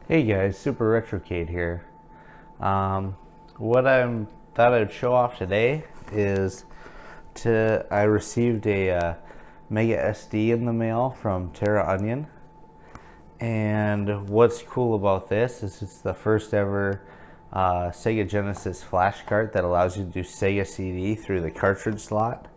Hey guys, Super Retrocade here. What I thought I'd show off today is I received a Mega SD in the mail from Terraonion, and what's cool about this is it's the first ever Sega Genesis flash cart that allows you to do Sega CD through the cartridge slot.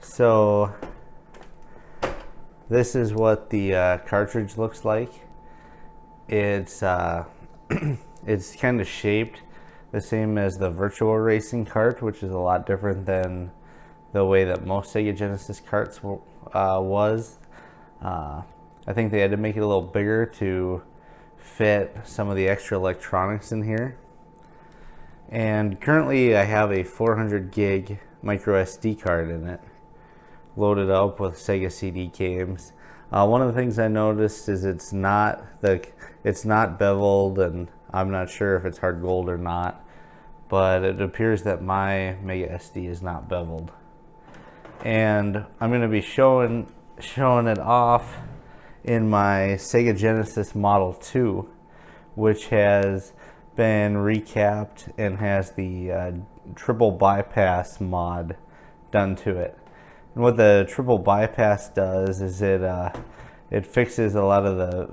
So this is what the cartridge looks like. It's it's kind of shaped the same as the virtual racing cart, which is a lot different than the way that most Sega Genesis carts was. I think they had to make it a little bigger to fit some of the extra electronics in here. And currently I have a 400 gig micro SD card in it, loaded up with Sega CD games. One of the things I noticed is it's not beveled, and I'm not sure if it's hard gold or not, but it appears that my Mega SD is not beveled. And I'm going to be showing it off in my Sega Genesis Model 2, which has been recapped and has the triple bypass mod done to it. And what the triple bypass does is it fixes a lot of the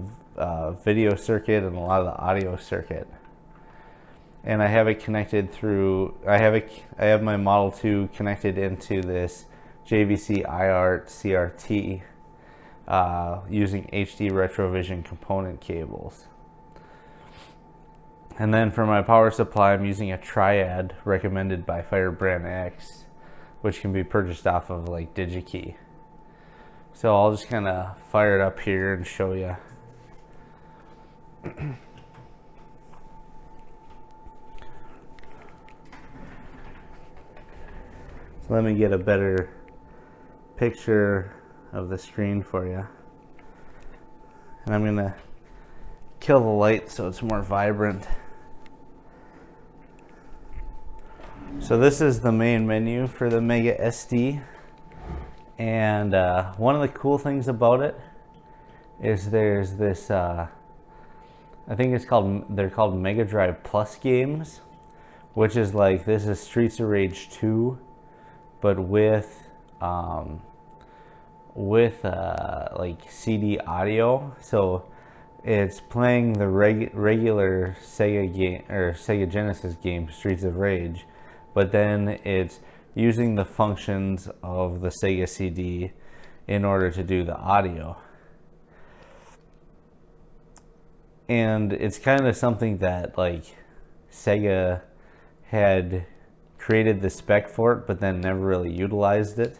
video circuit and a lot of the audio circuit. And I have it connected through. I have my Model 2 connected into this JVC iArt CRT using HD Retrovision component cables. And then for my power supply, I'm using a Triad recommended by Firebrand X, which can be purchased off of like DigiKey. So I'll just kind of fire it up here and show you. So let me get a better picture of the screen for you. And I'm gonna kill the light so it's more vibrant. So this is the main menu for the Mega SD, and one of the cool things about it is there's this I think they're called Mega Drive Plus games, which is like, this is Streets of Rage 2 but with like CD audio. So it's playing the regular Sega game or Sega Genesis game Streets of Rage, but then it's using the functions of the Sega CD in order to do the audio. And it's kind of something that like Sega had created the spec for it, but then never really utilized it.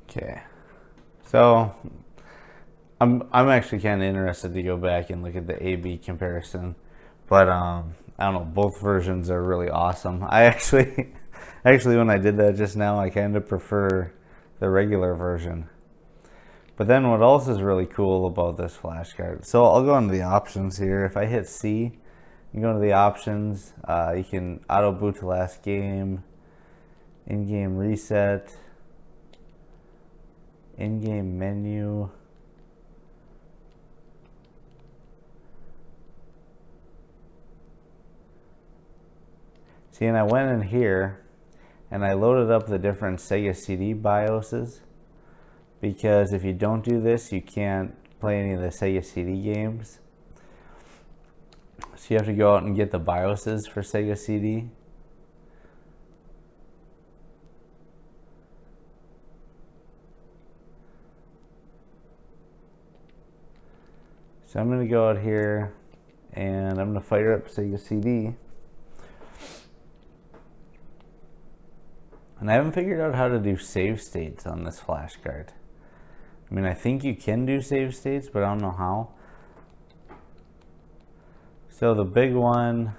Okay, so I'm actually kind of interested to go back and look at the A/B comparison, but I don't know. Both versions are really awesome. I actually when I did that just now, I kind of prefer the regular version. But then what else is really cool about this flash card? So I'll go into the options here. If I hit C, you go to the options. You can auto boot to last game, in-game reset, in-game menu. See, and I went in here and I loaded up the different Sega CD BIOSes, because if you don't do this, you can't play any of the Sega CD games. So you have to go out and get the BIOSes for Sega CD. So I'm going to go out here and I'm going to fire up Sega CD. And I haven't figured out how to do save states on this flash card. I mean, I think you can do save states, but I don't know how. So the big one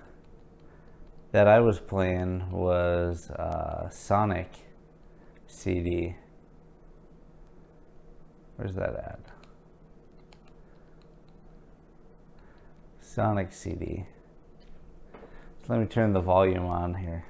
that I was playing was Sonic CD. Where's that at? Sonic CD. So let me turn the volume on here.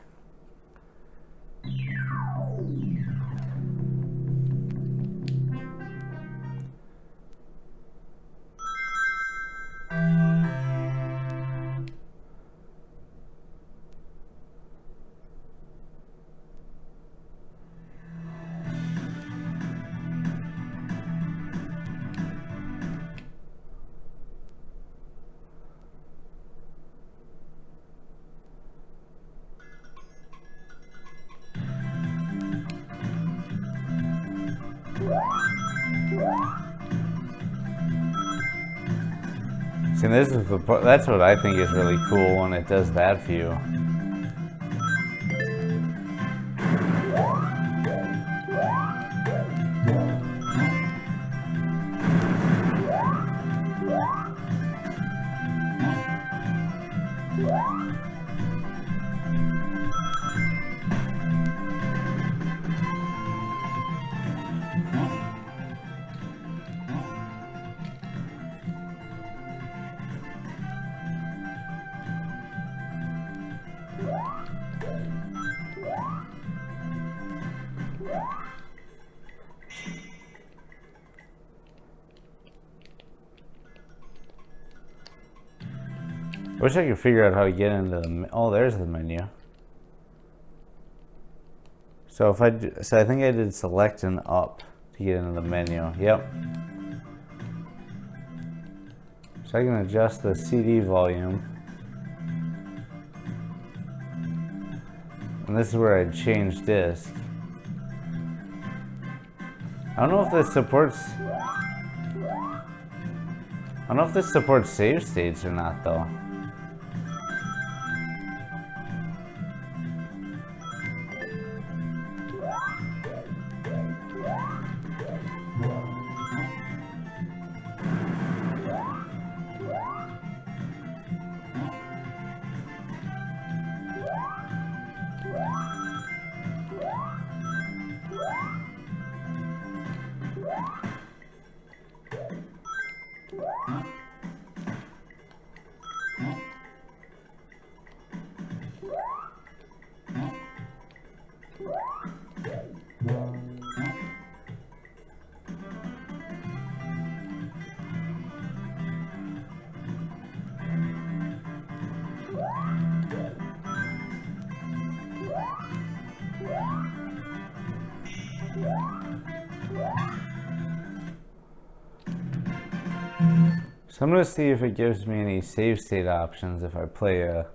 See, this is that's what I think is really cool when it does that view. I wish I could figure out how to get into the. Oh, there's the menu. So if I think I did select and up to get into the menu. Yep. So I can adjust the CD volume, and this is where I'd change disc. I don't know if this supports. I don't know if this supports save states or not, though. So I'm going to see if it gives me any save state options if I play a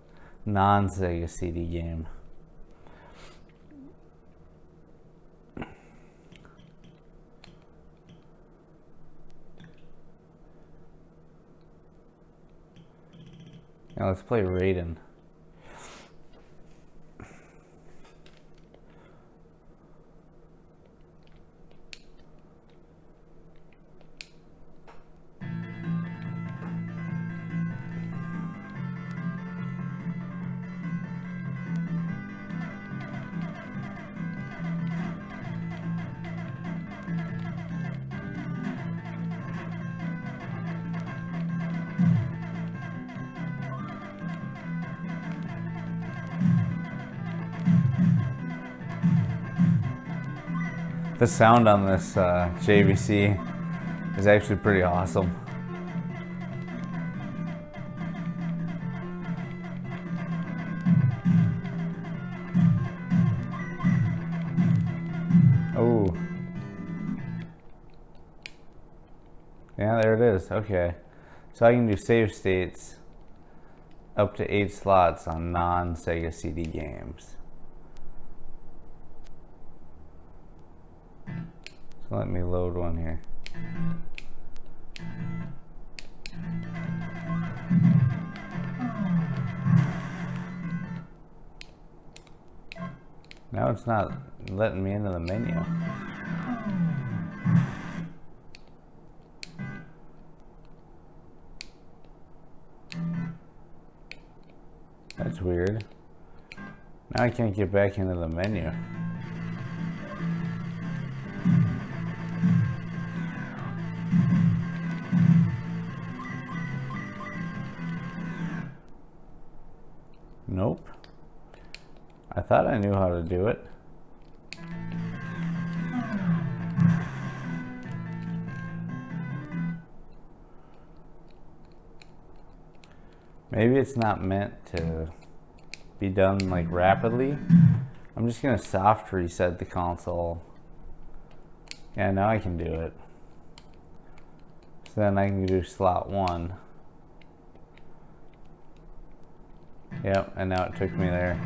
non-Sega CD game. Now let's play Raiden. The sound on this JVC is actually pretty awesome. Yeah, there it is. Okay. So I can do save states up to 8 slots on non-Sega CD games. So let me load one here. Now it's not letting me into the menu. That's weird. Now I can't get back into the menu. Nope. I thought I knew how to do it. Maybe it's not meant to be done like rapidly. I'm just gonna soft reset the console. Yeah, now I can do it. So then I can do slot 1. Yep, and now it took me there.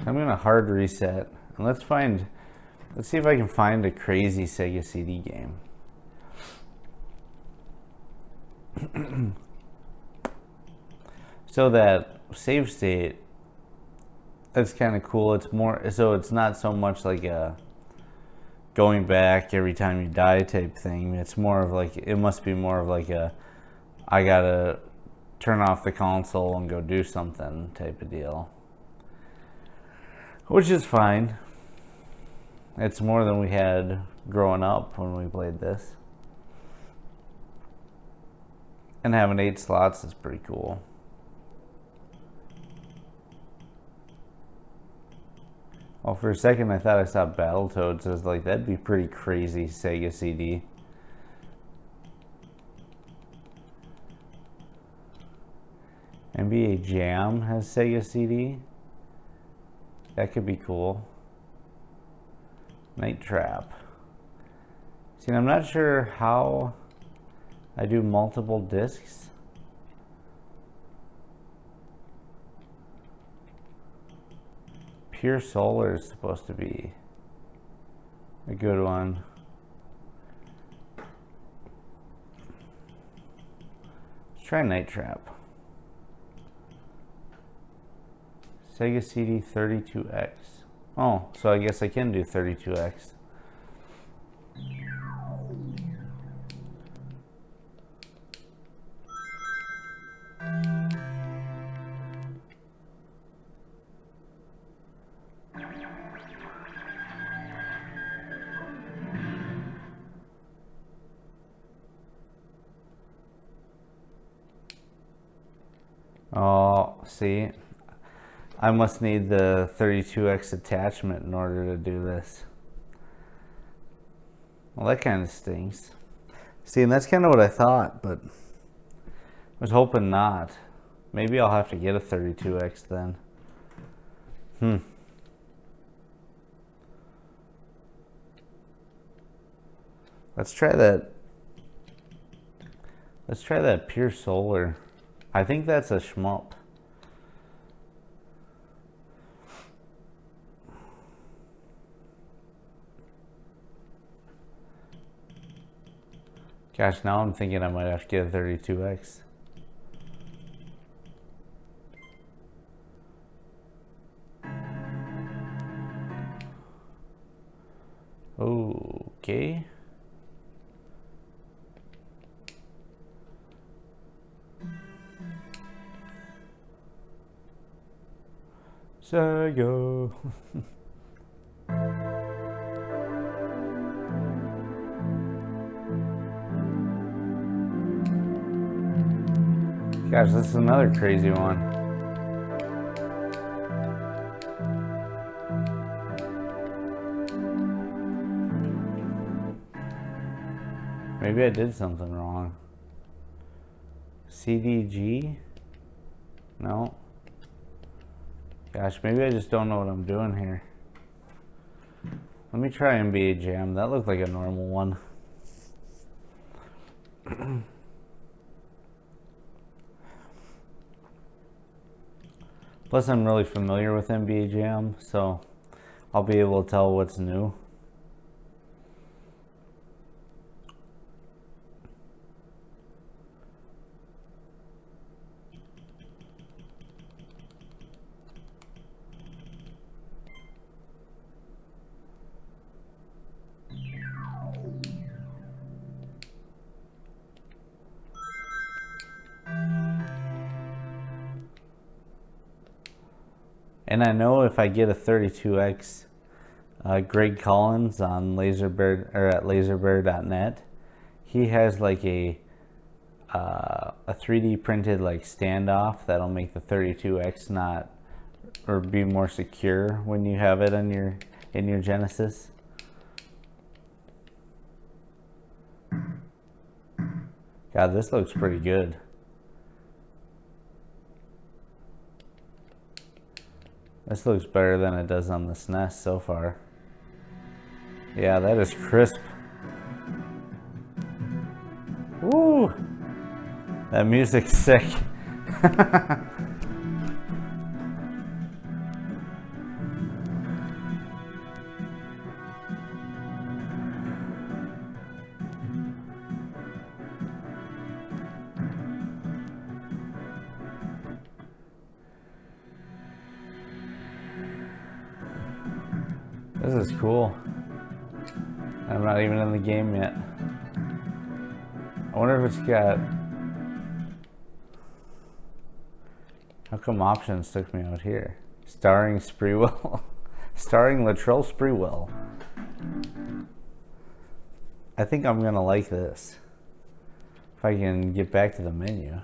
I'm gonna hard reset and let's see if I can find a crazy Sega CD game. So that save state, that's kind of cool. It's more, so it's not so much like a going back every time you die type thing. It's more of like, it must be more of like a, I gotta turn off the console and go do something type of deal. Which is fine. It's more than we had growing up when we played this. And having 8 slots is pretty cool. Well, for a second I thought I saw Battletoads. I was like, that'd be pretty crazy, Sega CD. NBA Jam has Sega CD. That could be cool. Night Trap. See, I'm not sure how I do multiple discs. Pure Solar is supposed to be a good one. Let's try Night Trap. Sega CD 32X. Oh, so I guess I can do 32X. Oh, see? I must need the 32X attachment in order to do this. Well, that kind of stinks. See, and that's kind of what I thought, but I was hoping not. Maybe I'll have to get a 32X then. Let's try that. Let's try that Pure Solar. I think that's a shmup. Gosh, now I'm thinking I might have to get a 32X. Okay. Sega. Gosh, this is another crazy one. Maybe I did something wrong. CDG? No. Gosh, maybe I just don't know what I'm doing here. Let me try NBA Jam. That looked like a normal one. Plus, I'm really familiar with NBA Jam, so I'll be able to tell what's new. And I know if I get a 32X Greg Collins on Laserbird or at laserbear.net, he has like a 3D printed like standoff that'll make the 32X not or be more secure when you have it in your Genesis. God, this looks pretty good. This looks better than it does on the SNES so far. Yeah, that is crisp. Woo! That music's sick. This is cool. I'm not even in the game yet. I wonder if it's got... How come options took me out here? Starring Sprewell. Starring Latrell Sprewell. I think I'm gonna like this. If I can get back to the menu.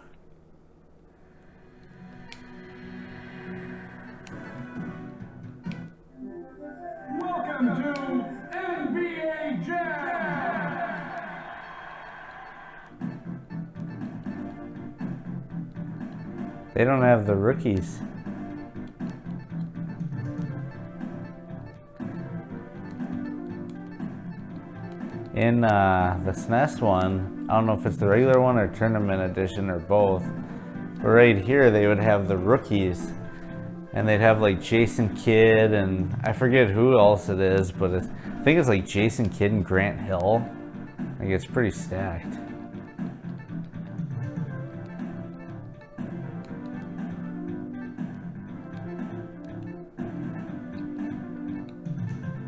Welcome to NBA Jam! They don't have the rookies. In the SNES one, I don't know if it's the regular one or tournament edition or both, but right here they would have the rookies. And they'd have like Jason Kidd and I forget who else it is, but I think it's like Jason Kidd and Grant Hill. Like it's pretty stacked.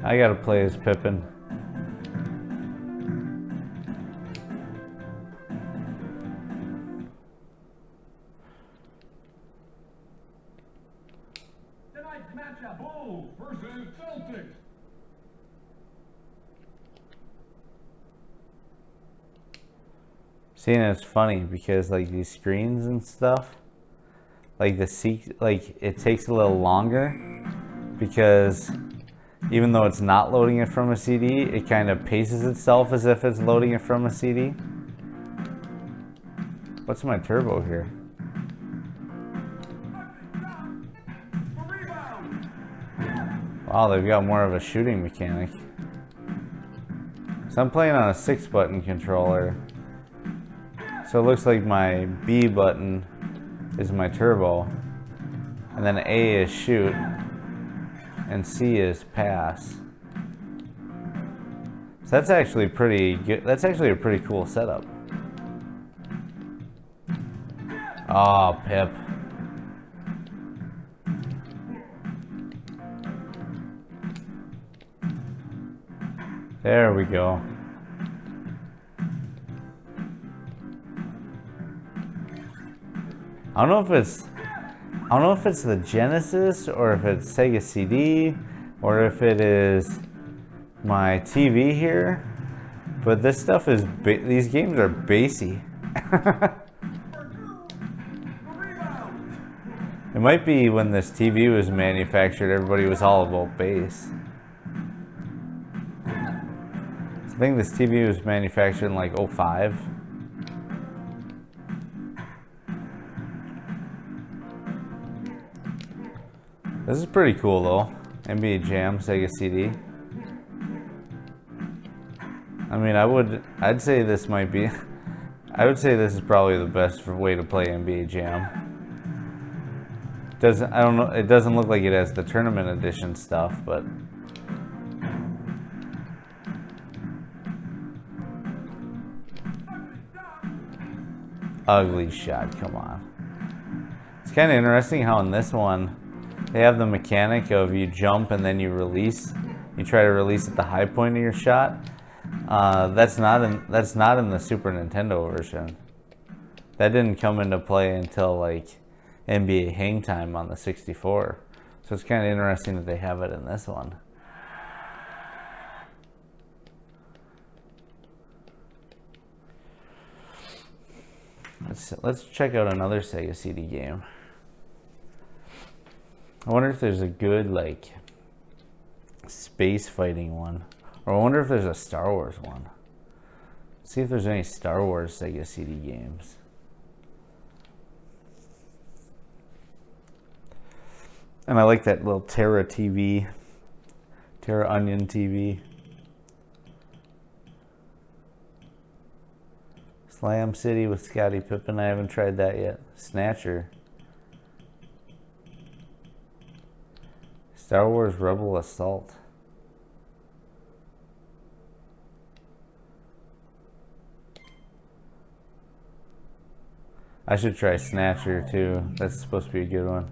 I gotta play as Pippin. Bulls versus Celtics. Seeing it's funny because like these screens and stuff, like it takes a little longer because even though it's not loading it from a CD, it kind of paces itself as if it's loading it from a CD. What's my turbo here? Wow, they've got more of a shooting mechanic. So I'm playing on a 6-button controller. So it looks like my B button is my turbo. And then A is shoot. And C is pass. So that's actually pretty good. That's actually a pretty cool setup. Oh, Pip. There we go. I don't know if it's the Genesis or if it's Sega CD or if it is my TV here, but this stuff is these games are bassy. It might be when this TV was manufactured, everybody was all about bass. So think this TV was manufactured in like '05. This is pretty cool though. NBA Jam, Sega CD. I mean, I'd say this might be, I would say this is probably the best way to play NBA Jam. I don't know, it doesn't look like it has the tournament edition stuff, but. Ugly shot, come on. It's kind of interesting how in this one, they have the mechanic of you jump and then you release. You try to release at the high point of your shot. That's not in the Super Nintendo version. That didn't come into play until like NBA Hang Time on the 64. So it's kind of interesting that they have it in this one. Let's check out another Sega CD game. I wonder if there's a good like space fighting one. Or I wonder if there's a Star Wars one. See if there's any Star Wars Sega CD games. And I like that little Terraonion TV. Slam City with Scottie Pippen. I haven't tried that yet. Snatcher. Star Wars Rebel Assault. I should try Snatcher too. That's supposed to be a good one.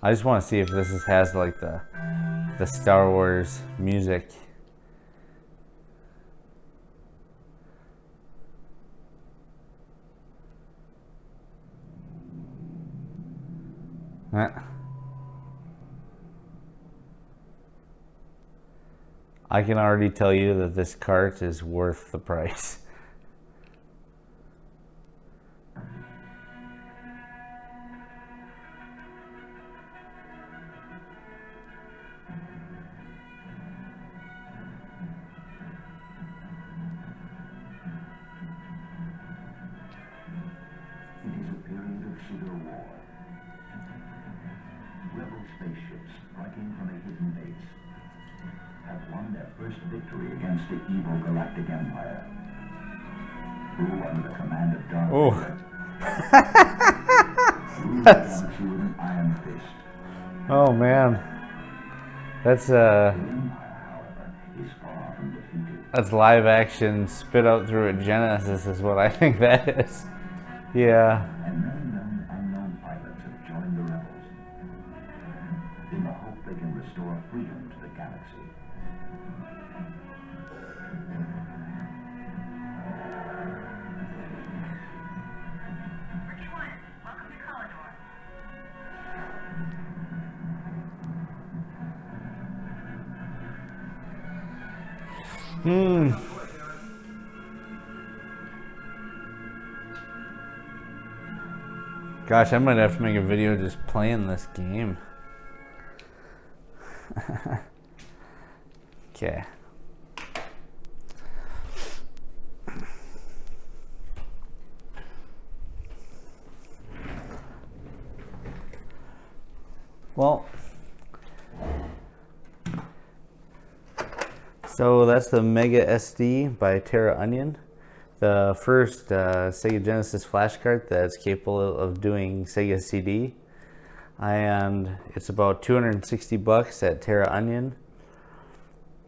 I just want to see if this has like the Star Wars music. I can already tell you that this cart is worth the price. Rebel spaceships striking from a hidden base have won their first victory against the evil Galactic Empire, who, under the command of Darth Vader, ruled the galaxy with an iron fist. Oh man, that's The Empire, however, is far from defeated. that's live action spit out through a Genesis is what I think that is. Yeah. And many known unknown pilots have joined the rebels in the hope they can restore freedom to the galaxy. Which one? Welcome to Commodore. Gosh, I might have to make a video just playing this game. Okay. Well, so that's the Mega SD by Terraonion, the first Sega Genesis flash cart that's capable of doing Sega CD, and it's about $260 at Terraonion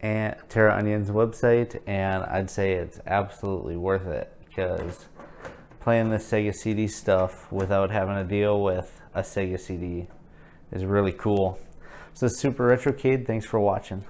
and Terraonion's website, and I'd say it's absolutely worth it because playing this Sega CD stuff without having to deal with a Sega CD is really cool. So this is Super Retrocade. Thanks for watching.